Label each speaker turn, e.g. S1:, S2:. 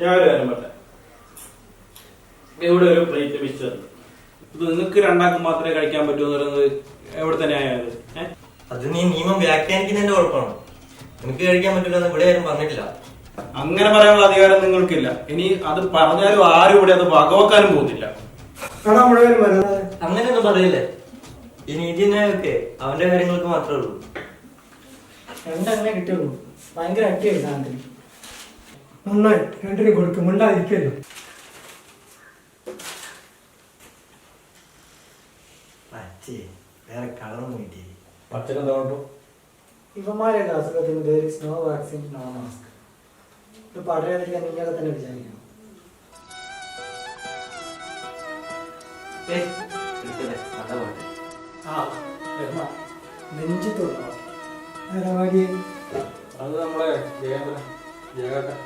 S1: ഞാനൊരു കാര്യം പറഞ്ഞ ഇവിടെ ഒരു പ്ലേറ്റ് മിക്സ് തന്നു. ഇത് നിങ്ങൾക്ക് രണ്ടാൾക്കും മാത്രമേ കഴിക്കാൻ പറ്റൂ എന്ന് പറയുന്നത് എവിടെ തന്നെ ആയത്?
S2: അത് നീ നിയമം വ്യാഖ്യാനിക്കുന്നതിന്റെ കുഴപ്പമാണ്. എനിക്ക് കഴിക്കാൻ പറ്റില്ല എന്ന് ഇവിടെ ആരും പറഞ്ഞിട്ടില്ല.
S1: അങ്ങനെ പറയാനുള്ള അധികാരം നിങ്ങൾക്കില്ല. ഇനി അത് പറഞ്ഞാലും ആരും ഇവിടെ അത് വകവെക്കാനും പോകുന്നില്ല.
S2: അങ്ങനെയൊന്നും പറയില്ലേ. ഈ നീതിന്യായമൊക്കെ അവന്റെ കാര്യങ്ങൾക്ക് മാത്രമേ ഉള്ളൂ.
S3: രണ്ടങ്ങനെ കിട്ടുള്ളൂ. ഭയങ്കര അടിയായി സാധനത്തിന്. നന്നായി രണ്ടിനും കൊടുക്കും. മിണ്ടാതിരിക്കല്ലോ.
S2: വേറെ കളറൊന്നും കിട്ടിയ
S3: ഇവന്മാരെയൊക്കെ അസുഖത്തിന് there is no vaccine, no mask. ഇത് പറയാതിരിക്കാൻ നീയൊക്കെ തന്നെ വിചാരിക്കണം. നെഞ്ചത്തോളം
S1: അത് നമ്മളെ ജയേട്ടൻ